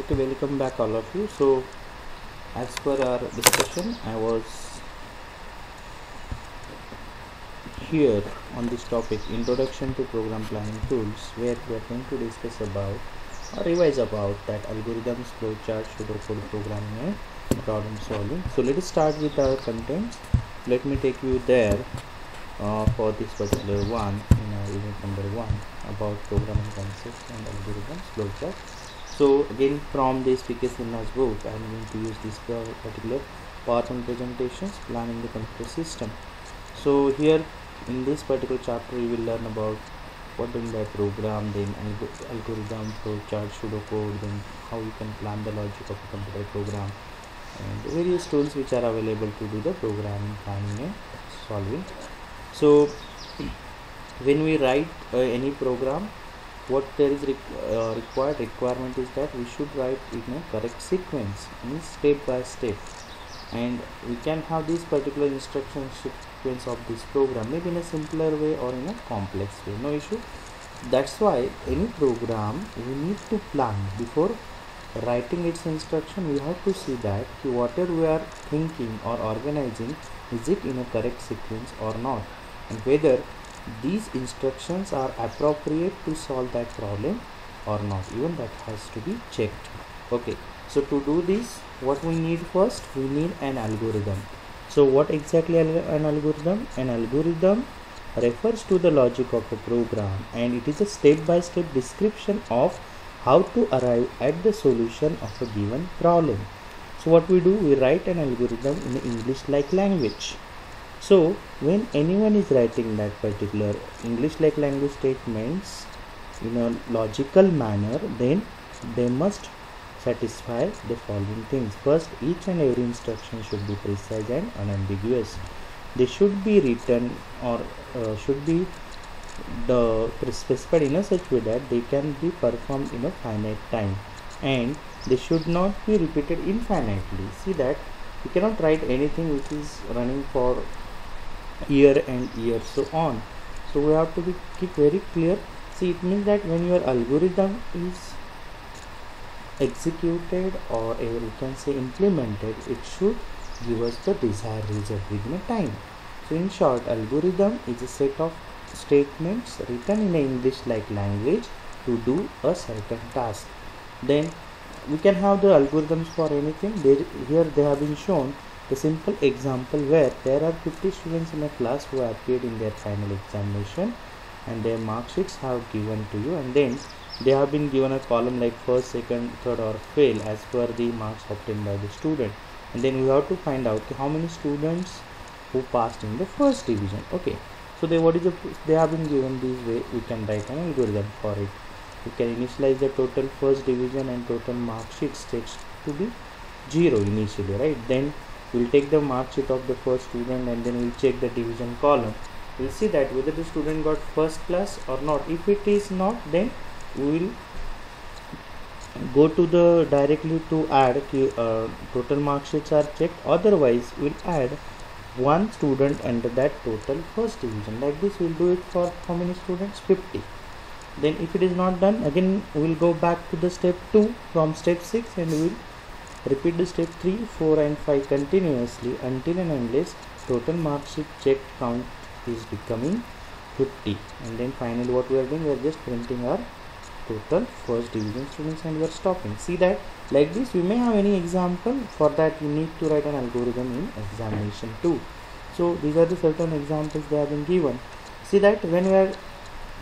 Okay, welcome back all of you. So as per our discussion, I was here on this topic, introduction to program planning tools, where we are going to discuss about or revise about that algorithms, flowchart, pseudocode programming and problem solving. So let us start with our contents. Let me take you there for this particular one in our unit number 1 about programming concepts and algorithms, flowchart. So again, from this PK Sinha's book, I am going to use this particular PowerPoint presentations, planning the computer system. So here in this particular chapter, you will learn about what doing by program, then algorithm, flowchart, pseudocode, then how you can plan the logic of a computer program, and various tools which are available to do the programming, planning and solving. So when we write any program, what there is requirement is that we should write in a correct sequence, means step by step, and we can have this particular instruction sequence of this program maybe in a simpler way or in a complex way, no issue. That's why any program we need to plan before writing its instruction. We have to see that whatever we are thinking or organizing, is it in a correct sequence or not, and whether these instructions are appropriate to solve that problem or not, even that has to be checked. Okay, so to do this, what we need first, we need an algorithm. So what exactly an algorithm? An algorithm refers to the logic of a program, and it is a step-by-step description of how to arrive at the solution of a given problem. So what we do, we write an algorithm in English-like language. So when anyone is writing that particular English-like language statements in a logical manner, then they must satisfy the following things. First, each and every instruction should be precise and unambiguous. They should be written or should be specified in a such way that they can be performed in a finite time, and they should not be repeated infinitely. See that you cannot write anything which is running for year and year so on. So we have to keep very clear. See, it means that when your algorithm is executed, or we can say implemented, it should give us the desired result within a time. So in short, algorithm is a set of statements written in English-like language to do a certain task. Then we can have the algorithms for anything. Here they have been shown a simple example where there are 50 students in a class who have appeared in their final examination, and their mark sheets have given to you, and then they have been given a column like first, second, third or fail as per the marks obtained by the student, and then we have to find out how many students who passed in the first division. Okay, so they have been given this way. We can write an algorithm for it. We can initialize the total first division and total mark sheet stakes to be 0 initially, right? Then we'll take the mark sheet of the first student, and then we'll check the division column. We'll see that whether the student got first class or not. If it is not, then we will go to the directly to add total mark sheets are checked. Otherwise, we'll add one student under that total first division. Like this, we'll do it for how many students? 50. Then if it is not done, again we'll go back to the step 2 from step 6, and we'll repeat the step 3, 4 and 5 continuously until and unless total mark sheet checked count is becoming 50. And then finally what we are doing, we are just printing our total first division students, and we are stopping. See that like this, we may have any example. For that you need to write an algorithm in examination 2. So these are the certain examples they have been given. See that when we are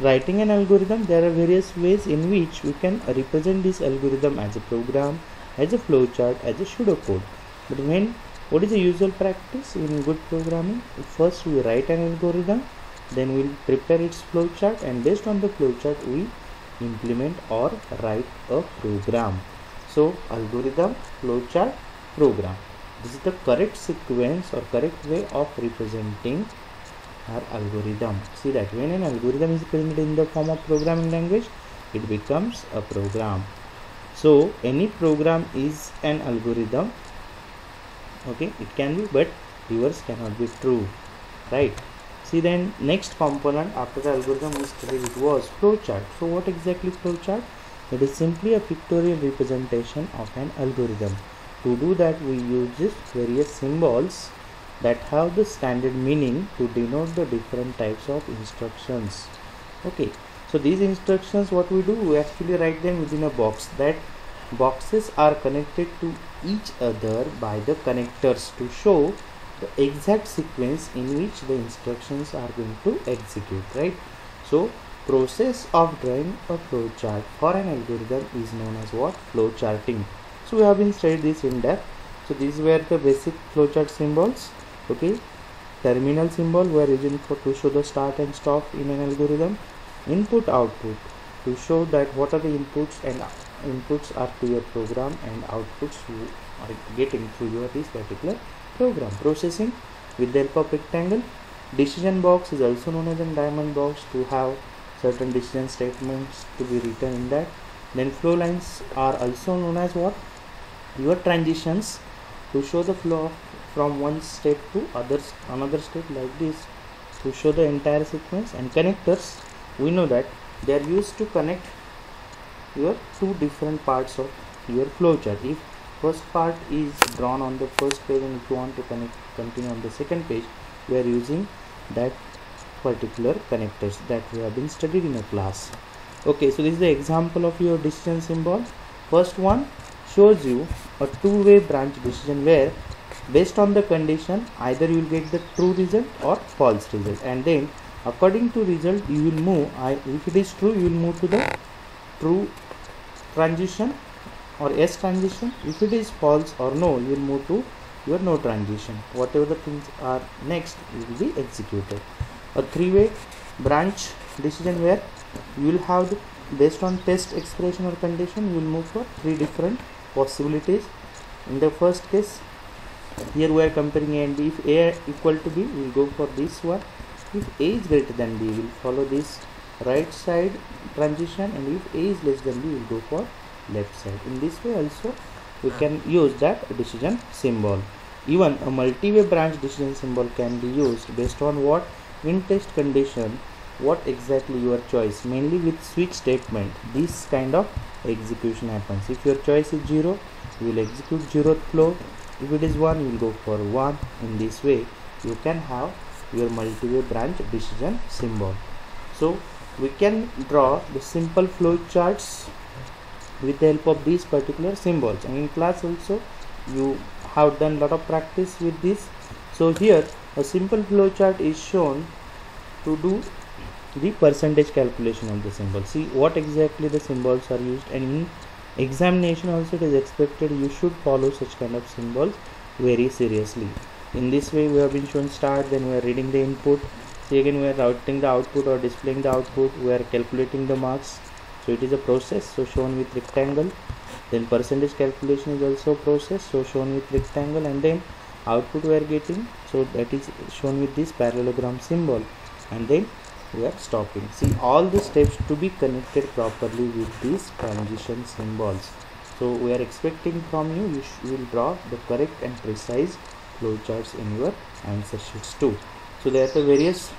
writing an algorithm, there are various ways in which we can represent this algorithm as a program, as a flowchart, as a pseudocode. But what is the usual practice in good programming? First we write an algorithm, then we will prepare its flowchart, and based on the flowchart we implement or write a program. So algorithm, flowchart, program. This is the correct sequence or correct way of representing our algorithm. See that when an algorithm is presented in the form of programming language, it becomes a program. So any program is an algorithm. Okay, it can be, but reverse cannot be true, right? See, then next component after the algorithm we studied, it was flowchart. So what exactly flowchart? It is simply a pictorial representation of an algorithm. To do that, we use various symbols that have the standard meaning to denote the different types of instructions. Okay, so these instructions, what we do, we actually write them within a box. That boxes are connected to each other by the connectors to show the exact sequence in which the instructions are going to execute, right? So process of drawing a flow chart for an algorithm is known as what? Flow charting. So we have been studied this in depth. So these were the basic flowchart symbols. Okay, terminal symbol we are using to show the start and stop in an algorithm. Input output to show that what are the inputs and inputs are to your program and outputs you are getting through your this particular program. Processing with the help of rectangle. Decision box is also known as a diamond box to have certain decision statements to be written in that. Then flow lines are also known as what? Your transitions to show the flow from one step to another step like this to show the entire sequence. And connectors, we know that they are used to connect your two different parts of your flowchart. If first part is drawn on the first page and if you want to continue on the second page, we are using that particular connectors that we have been studied in a class. Okay, so this is the example of your decision symbol. First one shows you a two-way branch decision where based on the condition either you will get the true result or false result, and then according to result you will move, if it is true you will move to the true transition or yes transition. If it is false or no, you will move to your no transition. Whatever the things are next will be executed. A three-way branch decision where you will have the, based on test expression or condition, you will move for three different possibilities. In the first case, here we are comparing A and B. If A equal to B, we will go for this one. If A is greater than B, we will follow this right side transition, and if A is less than B, we will go for left side. In this way also we can use that decision symbol. Even a multi-way branch decision symbol can be used based on what? In test condition, what exactly your choice, mainly with switch statement. This kind of execution happens. If your choice is 0, you will execute 0th flow. If it is 1, you will go for 1. In this way you can have your multi-way branch decision symbol. So we can draw the simple flow charts with the help of these particular symbols, and in class also you have done lot of practice with this. So here a simple flow chart is shown to do the percentage calculation of the symbol. See what exactly the symbols are used, and in examination also it is expected you should follow such kind of symbols very seriously. In this way we have been shown start, then we are reading the input. See again we are routing the output or displaying the output, we are calculating the marks. So it is a process, so shown with rectangle. Then percentage calculation is also process, so shown with rectangle, and then output we are getting, so that is shown with this parallelogram symbol, and then we are stopping. See all the steps to be connected properly with these transition symbols. So we are expecting from you, you will draw the correct and precise flowcharts in your answer sheets too. So there are the various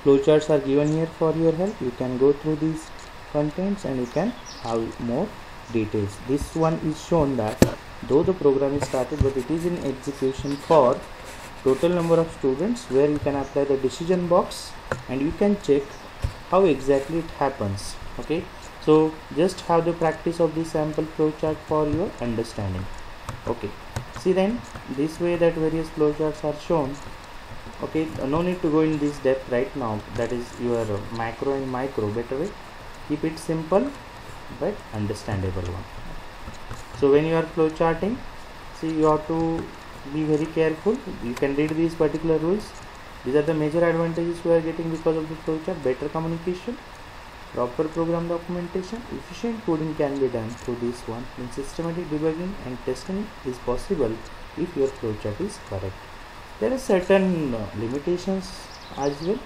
flowcharts are given here for your help. You can go through these contents and you can have more details. This one is shown that though the program is started, but it is in execution for total number of students, where you can apply the decision box and you can check how exactly it happens. Okay, so just have the practice of the sample flowchart for your understanding. Okay, see then this way that various flowcharts are shown. Okay, no need to go in this depth right now, that is your macro and micro. Better way, keep it simple but understandable one. So when you are flowcharting, see you have to be very careful. You can read these particular rules. These are the major advantages we are getting because of the flowchart: better communication, proper program documentation, efficient coding can be done through this one. In systematic debugging and testing is possible if your flowchart is correct. There are certain limitations as well,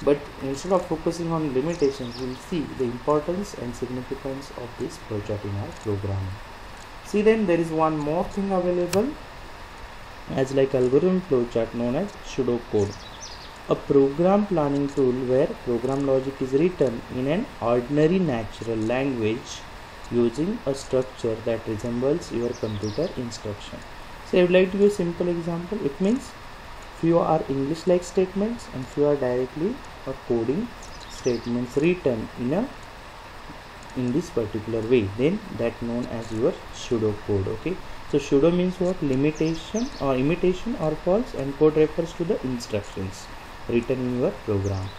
but instead of focusing on limitations, we will see the importance and significance of this flowchart in our programming. See then there is one more thing available as like algorithm flowchart known as pseudocode. A program planning tool where program logic is written in an ordinary natural language using a structure that resembles your computer instruction. So I would like to give a simple example. It means few are English like statements and few are directly a coding statements written in this particular way, then that known as your pseudocode. Okay, so pseudo means what? Limitation or imitation or false, and code refers to the instructions written in your program.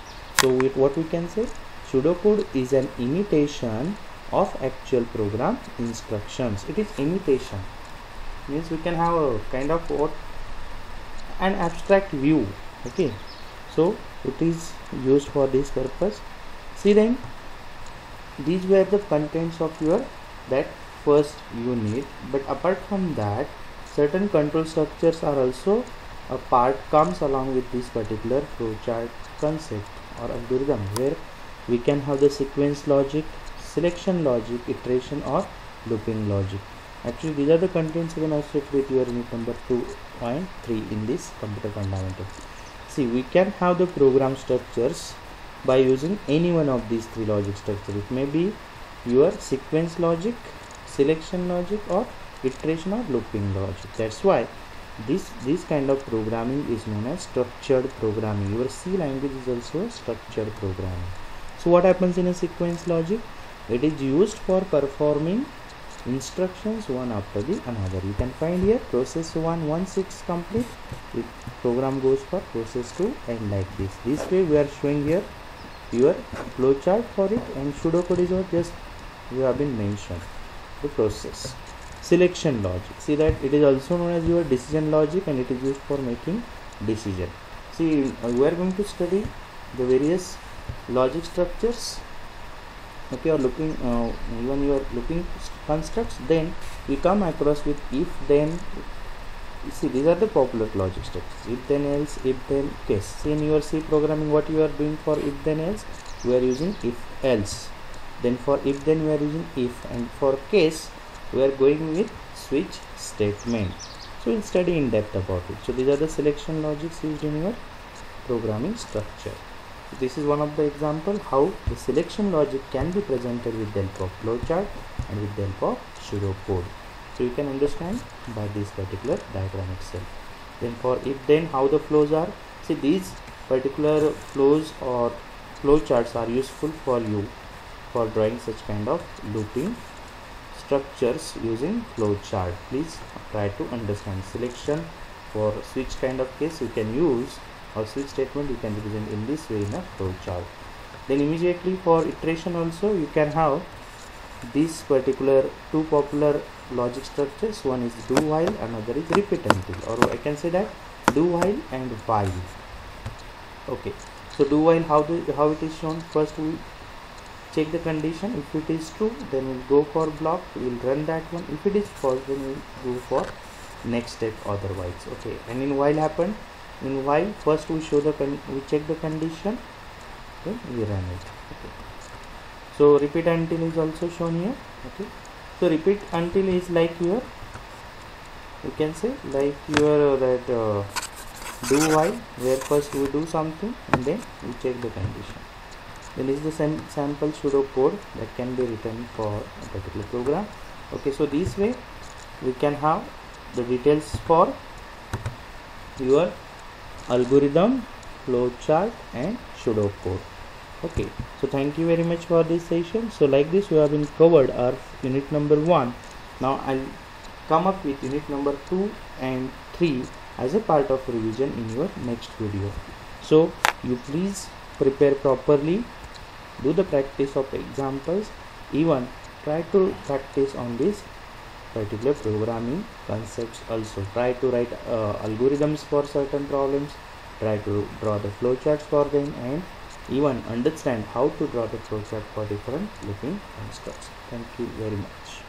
So what we can say, pseudocode is an imitation of actual program instructions. It is imitation, means we can have a kind of what, an abstract view. Okay, so it is used for this purpose. See, then these were the contents of your that first unit, but apart from that, certain control structures are also a part comes along with this particular flowchart concept or algorithm, where we can have the sequence logic, selection logic, iteration or looping logic. Actually, these are the contents you can associate with your unit number 2.3 in this computer fundamental. See, we can have the program structures by using any one of these three logic structures. It may be your sequence logic, selection logic or iteration or looping logic. That's why this kind of programming is known as structured programming. Your C language is also structured programming. So what happens in a sequence logic? It is used for performing instructions one after the another. You can find here process 1 once it's complete, the program goes for process 2 and like this. This way we are showing here your flowchart for it, and pseudocode is what just you have been mentioned, the process. Selection logic, see that it is also known as your decision logic, and it is used for making decision. See, we are going to study the various logic structures. Okay, or looking even you are looking constructs, then we come across with if then. See, these are the popular logic structures: if then else, if then case. See, in your C programming, what you are doing for if then else, we are using if else. Then for if then we are using if, and for case we are going with switch statement. So we'll study in depth about it. So these are the selection logics used in your programming structure. So this is one of the example how the selection logic can be presented with the help of flowchart and with the help of pseudocode. So you can understand by this particular diagram itself. Then for if then, how the flows are. See, these particular flows or flowcharts are useful for you for drawing such kind of looping structures using flowchart. Please try to understand. Selection for switch kind of case you can use, or switch statement you can represent in this way in a flowchart. Then immediately for iteration also you can have these particular two popular logic structures. One is do while, another is repeat until, or I can say that do while and while. Okay, so do while, how it is shown. First we check the condition. If it is true, then we'll go for block, we'll run that one. If it is false, then we'll go for next step otherwise. Okay, and in while happened, in while first we show the we check the condition, then we run it. Okay, so repeat until is also shown here. Okay, so repeat until is like your, you can say like your that do while, where first we do something and then we check the condition. Then is the sample pseudocode that can be written for a particular program. Okay, so this way we can have the details for your algorithm, flowchart and pseudocode. Okay, so thank you very much for this session. So like this we have been covered our unit number 1. Now I'll come up with unit number 2 and 3 as a part of revision in your next video. So you please prepare properly, do the practice of examples, even try to practice on this particular programming concepts also. Try to write algorithms for certain problems, try to draw the flowcharts for them, and even understand how to draw the flowchart for different looping constructs. Thank you very much.